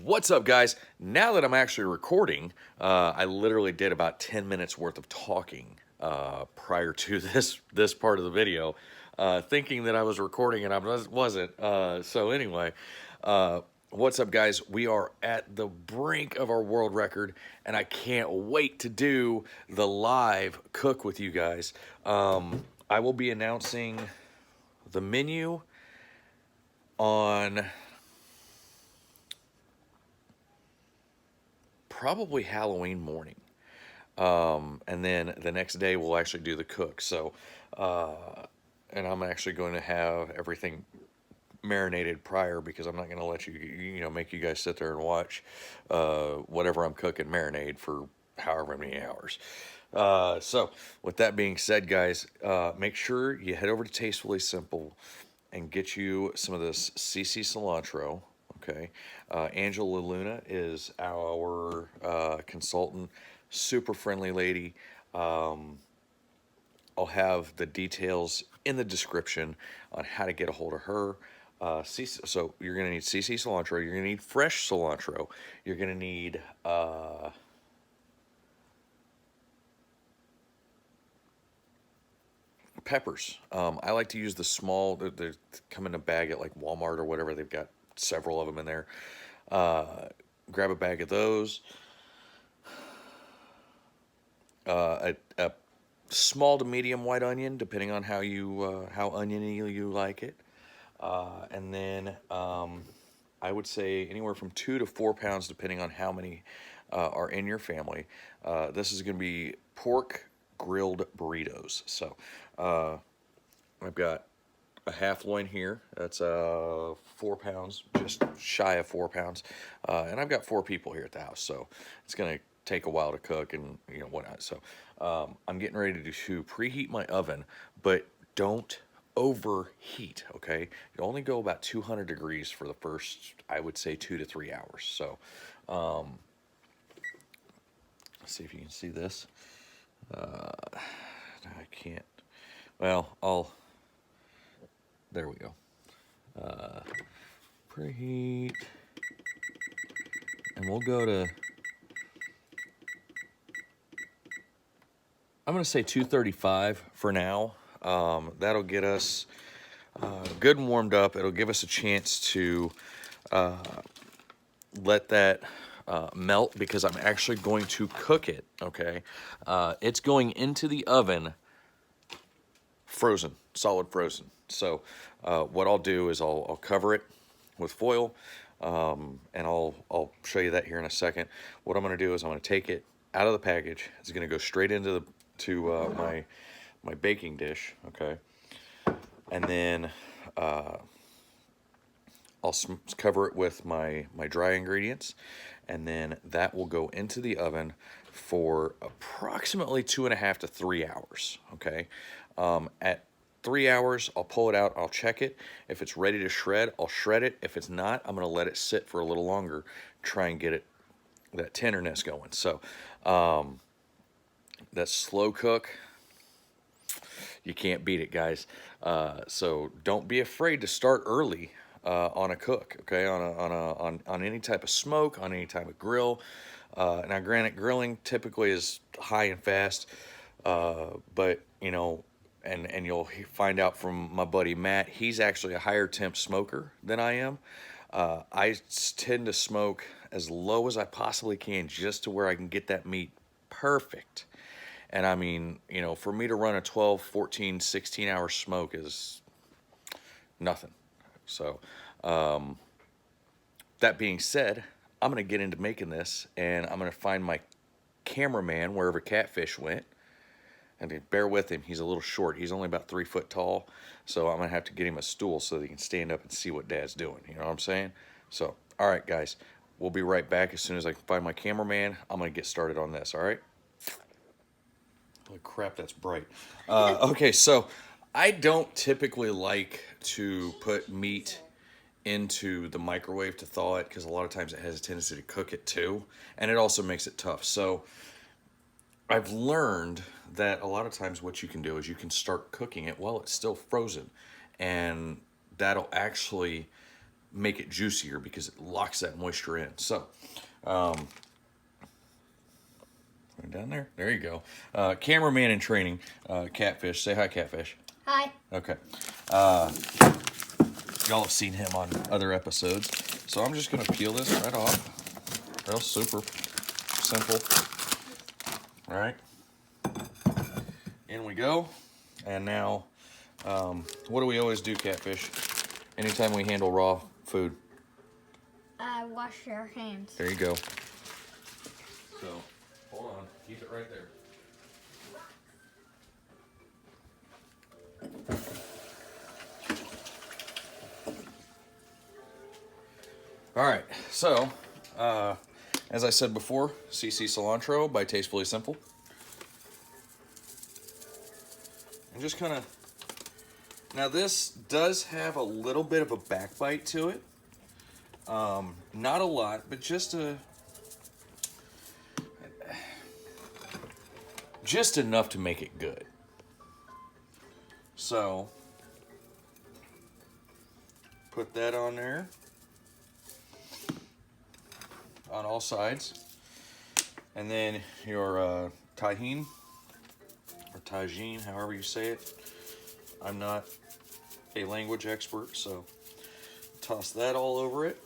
What's up, guys? Now that I'm actually recording, I literally did about 10 minutes worth of talking prior to this part of the video, thinking that I was recording and I wasn't. So anyway, what's up, guys? We are at the brink of our world record, and I can't wait to do the live cook with you guys. I will be announcing the menu on probably Halloween morning. And then the next day we'll actually do the cook. So, and I'm actually going to have everything marinated prior because I'm not going to let you make you guys sit there and watch whatever I'm cooking marinate for however many hours. So with that being said, guys, make sure you head over to Tastefully Simple and get you some of this CC cilantro. Okay, Angela Luna is our consultant, super friendly lady. I'll have the details in the description on how to get a hold of her. So you're going to need CC cilantro. You're going to need fresh cilantro. You're going to need peppers. I like to use the small. They come in a bag at like Walmart or whatever. They've got several of them in there. Grab a bag of those. A small to medium white onion, depending on how oniony you like it. And then I would say anywhere from 2 to 4 pounds, depending on how many are in your family. This is going to be pork grilled burritos. So I've got a half loin here. That's 4 pounds, just shy of 4 pounds. And I've got 4 people here at the house, so it's going to take a while to cook and whatnot. So I'm getting ready to preheat my oven, but don't overheat, okay? You only go about 200 degrees for the first, I would say, 2 to 3 hours. So let's see if you can see this. I can't. Well, there we go. Preheat. And we'll go to, I'm going to say 235 for now. That'll get us good and warmed up. It'll give us a chance to let that melt because I'm actually going to cook it, okay? It's going into the oven frozen, solid frozen. So what I'll do is I'll cover it with foil, and I'll show you that here in a second. What I'm going to do is I'm going to take it out of the package. It's going to go straight into my baking dish, okay? And then I'll cover it with my dry ingredients, and then that will go into the oven for approximately 2.5 to 3 hours, okay? At 3 hours, I'll pull it out, I'll check it. If it's ready to shred, I'll shred it. If it's not, I'm gonna let it sit for a little longer, try and get that tenderness going. So that slow cook, you can't beat it, guys. So don't be afraid to start early on a cook, okay? On any type of smoke, on any type of grill. Now, granted, grilling typically is high and fast, but and you'll find out from my buddy Matt, he's actually a higher temp smoker than I am. I tend to smoke as low as I possibly can, just to where I can get that meat perfect. And I mean, for me to run a 12, 14, 16 hour smoke is nothing. So that being said, I'm going to get into making this, and I'm going to find my cameraman wherever Catfish went. And bear with him, he's a little short. He's only about 3 foot tall. So I'm going to have to get him a stool so that he can stand up and see what Dad's doing. You know what I'm saying? So, all right, guys. We'll be right back as soon as I can find my cameraman. I'm going to get started on this, all right? Holy crap, that's bright. Okay, so I don't typically like to put meat into the microwave to thaw it because a lot of times it has a tendency to cook it too. And it also makes it tough. So I've learned that a lot of times what you can do is you can start cooking it while it's still frozen, and that'll actually make it juicier because it locks that moisture in. So, down there. There you go. Cameraman in training, Catfish. Say hi, Catfish. Hi. Okay. Y'all have seen him on other episodes. So I'm just going to peel this right off. Real super simple. All right. In we go. And now, what do we always do, Catfish? Anytime we handle raw food. Wash your hands. There you go. So, hold on. Keep it right there. All right, so as I said before, CC Cilantro by Tastefully Simple. And just kind of, now this does have a little bit of a backbite to it. Not a lot, but just enough to make it good. So, put that on there. On all sides. And then your tahine, or tagine, however you say it. I'm not a language expert, so toss that all over it.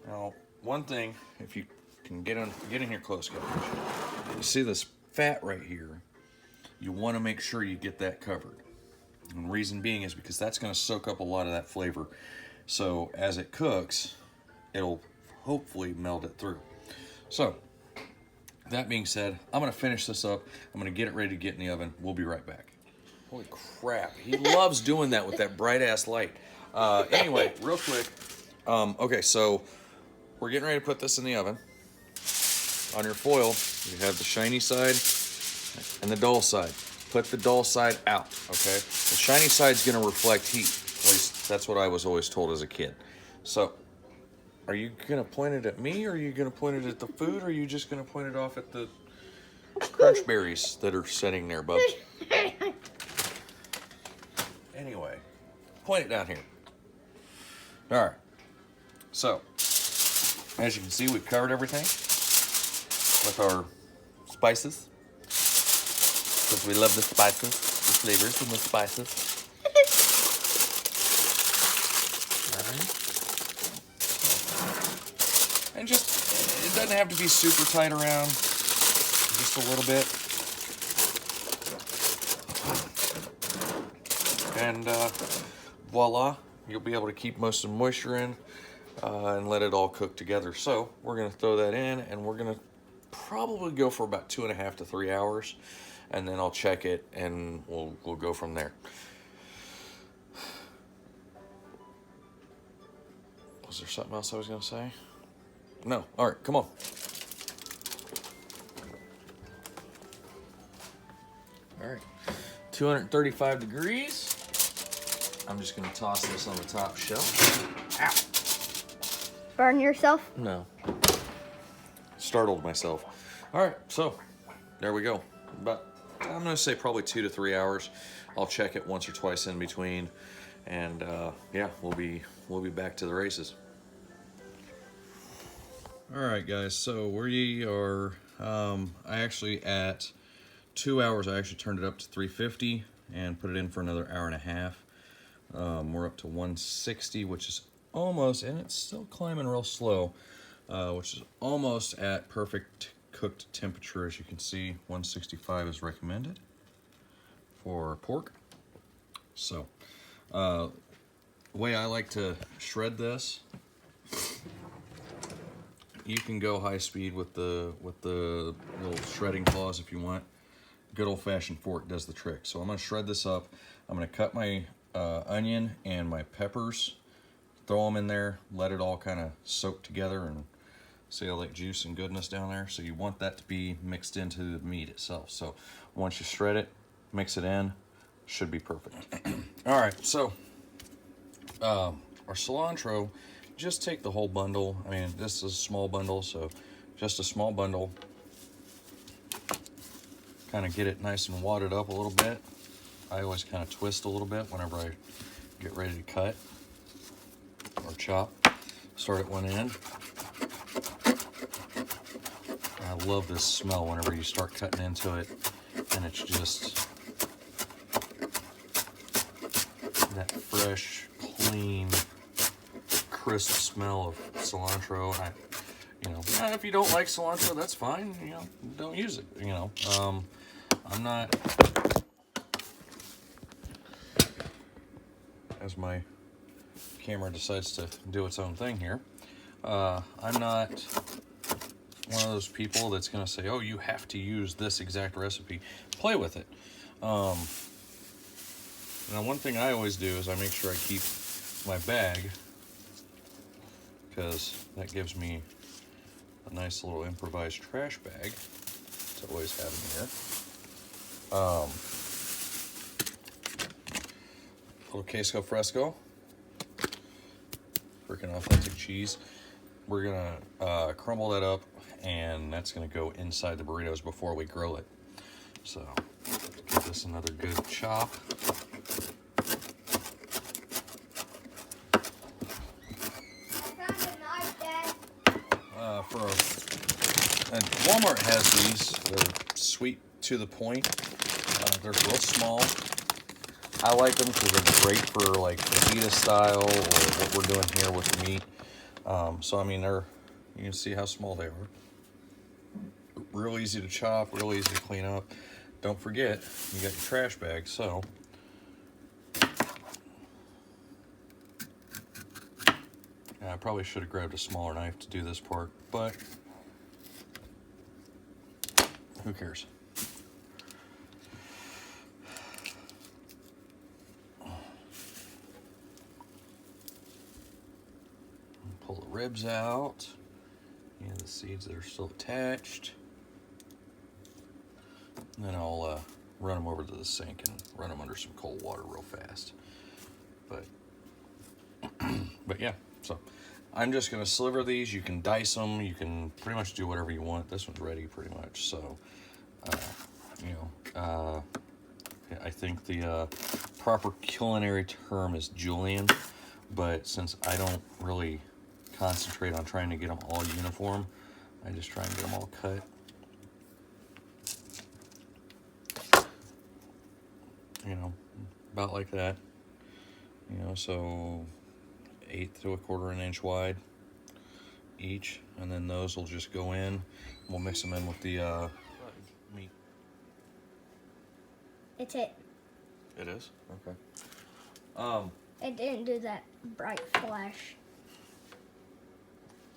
Now, one thing, if you can get in here close, guys. You see this fat right here? You want to make sure you get that covered. And the reason being is because that's going to soak up a lot of that flavor. So as it cooks, it'll hopefully meld it through. So, that being said, I'm going to finish this up. I'm going to get it ready to get in the oven. We'll be right back. Holy crap. He loves doing that with that bright-ass light. Anyway, real quick. Okay, so we're getting ready to put this in the oven. On your foil, you have the shiny side and the dull side. Put the dull side out, okay? The shiny side's going to reflect heat. At least that's what I was always told as a kid. So, are you going to point it at me, or are you going to point it at the food, or are you just going to point it off at the crunch berries that are sitting there, Bubs? Anyway, point it down here. All right. So, as you can see, we've covered everything with our spices, because we love the spices, the flavors, and the spices. And just, it doesn't have to be super tight around, just a little bit. And voila, you'll be able to keep most of the moisture in and let it all cook together. So we're gonna throw that in, and we're gonna probably go for about 2.5 to 3 hours, and then I'll check it and we'll go from there. Was there something else I was gonna say? No. All right, come on. All right, 235 degrees. I'm just gonna toss this on the top shelf. Ow. Burn yourself? No. Startled myself. All right, so there we go. About, I'm gonna say probably 2 to 3 hours. I'll check it once or twice in between, and yeah, we'll be back to the races. All right, guys, so we are, I actually at 2 hours, I actually turned it up to 350 and put it in for another hour and a half. We're up to 160, which is almost, and it's still climbing real slow, which is almost at perfect cooked temperature. As you can see, 165 is recommended for pork. So, the way I like to shred this, you can go high speed with the little shredding claws if you want. Good old-fashioned fork does the trick. So I'm going to shred this up. I'm going to cut my onion and my peppers, throw them in there, let it all kind of soak together, and see all that juice and goodness down there. So you want that to be mixed into the meat itself. So once you shred it, mix it in, should be perfect. All right, so our cilantro, just take the whole bundle. I mean, this is a small bundle, so just a small bundle. Kind of get it nice and wadded up a little bit. I always kind of twist a little bit whenever I get ready to cut. or chop. Start at one end. I love this smell whenever you start cutting into it, and it's just that fresh, clean, crisp smell of cilantro. If you don't like cilantro, that's fine. Don't use it. I'm not, as my camera decides to do its own thing here, I'm not one of those people that's going to say, oh, you have to use this exact recipe. Play with it. Now, one thing I always do is I make sure I keep my bag, because that gives me a nice little improvised trash bag to always have in here. Little queso fresco, freaking authentic cheese. We're gonna crumble that up, and that's gonna go inside the burritos before we grill it. So give this another good chop. And Walmart has these. They're sweet to the point. They're real small. I like them because they're great for like fajita style or what we're doing here with the meat. So I mean, you can see how small they are. Real easy to chop, real easy to clean up. Don't forget, you got your trash bag. So I probably should have grabbed a smaller knife to do this part, but who cares? Pull the ribs out, and the seeds that are still attached. And then I'll run them over to the sink and run them under some cold water real fast. But yeah, so I'm just gonna sliver these. You can dice them. You can pretty much do whatever you want. This one's ready pretty much. So, I think the proper culinary term is julienne, but since I don't really concentrate on trying to get them all uniform, I just try and get them all cut. About like that. So 1/8 to 1/4 inch wide each, and then those will just go in. We'll mix them in with the meat. It's it. It is? Okay. It didn't do that bright flash.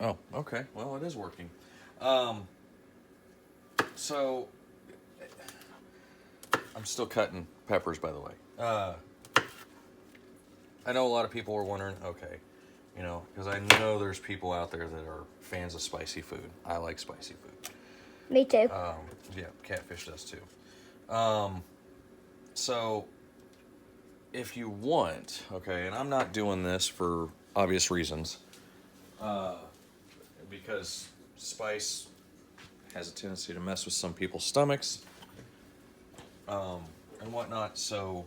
Oh, okay. Well, it is working. So I'm still cutting peppers, by the way. I know a lot of people are wondering, okay, because I know there's people out there that are fans of spicy food. I like spicy food. Me too. Yeah, Catfish does too. So if you want, okay, and I'm not doing this for obvious reasons, because spice has a tendency to mess with some people's stomachs, and whatnot. So,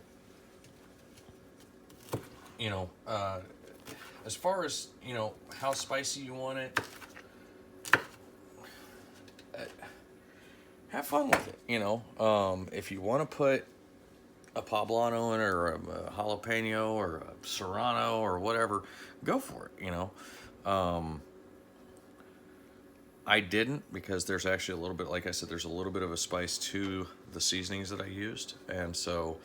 as far as, how spicy you want it, have fun with it, if you want to put a poblano in or a jalapeno or a serrano or whatever, go for it, I didn't, because there's actually a little bit, like I said, there's a little bit of a spice to the seasonings that I used, and so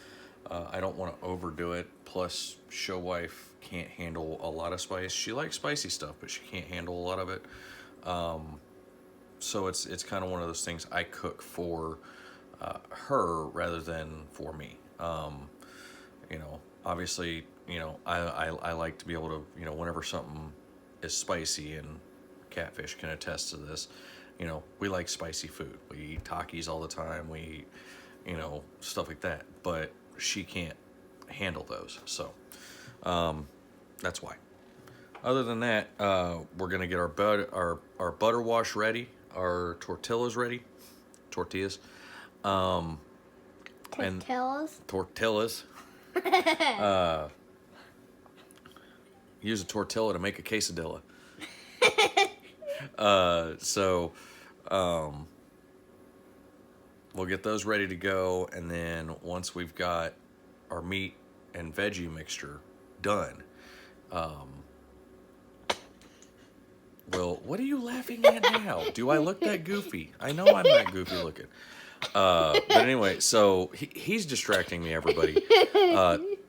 I don't want to overdo it. Plus, show wife can't handle a lot of spice. She likes spicy stuff, but she can't handle a lot of it. So it's kind of one of those things I cook for her rather than for me. Obviously, I like to be able to, whenever something is spicy, and Catfish can attest to this, we like spicy food. We eat Takis all the time. We eat, stuff like that. But she can't handle those. So that's why. Other than that, we're gonna get our butter wash ready, our tortillas ready, tortillas. Tortillas. Tortillas. use a tortilla to make a quesadilla. So we'll get those ready to go, and then once we've got our meat and veggie mixture done, well, what are you laughing at now? Do I look that goofy? I know I'm that goofy looking. But anyway, so he's distracting me, everybody.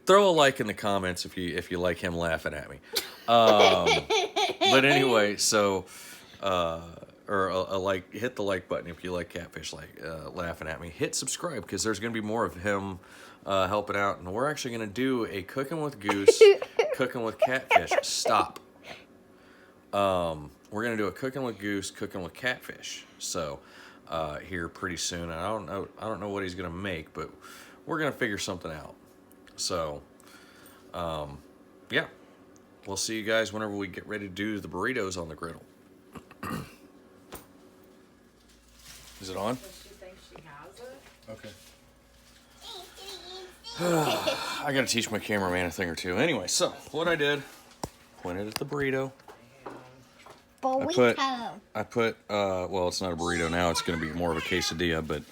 Throw a like in the comments if you like him laughing at me. But anyway, so or a like, hit the like button if you like catfish laughing at me. Hit subscribe because there's going to be more of him helping out, and we're actually going to do a cooking with goose, cooking with catfish. Stop. We're gonna do a cooking with goose, cooking with catfish. So here pretty soon. I don't know what he's gonna make, but we're gonna figure something out. So yeah, we'll see you guys whenever we get ready to do the burritos on the griddle. Is it on? She thinks she has it. Okay. I gotta teach my cameraman a thing or two. Anyway, so what I did, pointed at the burrito. I put well, it's not a burrito now, it's going to be more of a quesadilla, but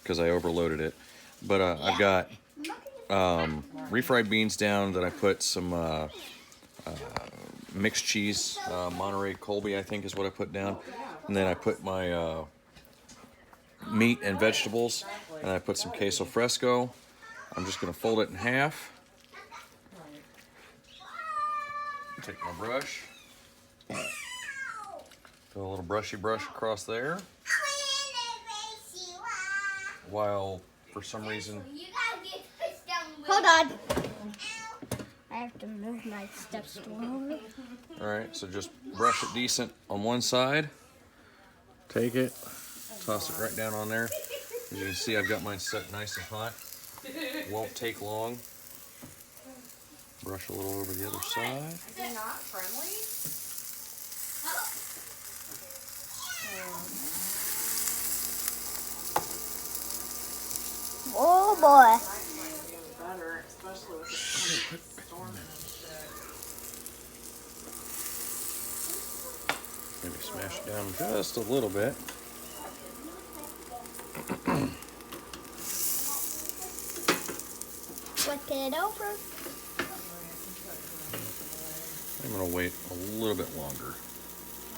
because I overloaded it. But I've got refried beans down, that I put some mixed cheese, Monterey Colby I think is what I put down. And then I put my meat and vegetables, and I put some queso fresco. I'm just going to fold it in half. Take my brush. Do a little brushy brush across there. While, for some reason... Hold on. I have to move my steps forward. Alright, so just brush it decent on one side. Take it, toss it right down on there. As you can see, I've got mine set nice and hot. Won't take long. Brush a little over the other side. Is it not friendly? Oh boy. Better, especially with the storm and shit. Maybe smash it down just a little bit. Flip it over. I'm going to wait a little bit longer.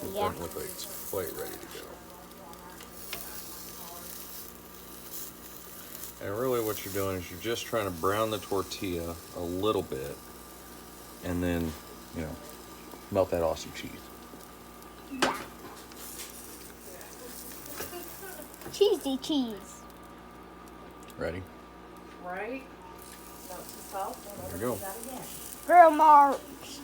It Yeah. doesn't look like it's quite ready to go. And really what you're doing is you're just trying to brown the tortilla a little bit, and then, you know, melt that awesome cheese. Yeah. Cheesy cheese. Ready? Right? Note to self, There we go. do that again. Grill marks.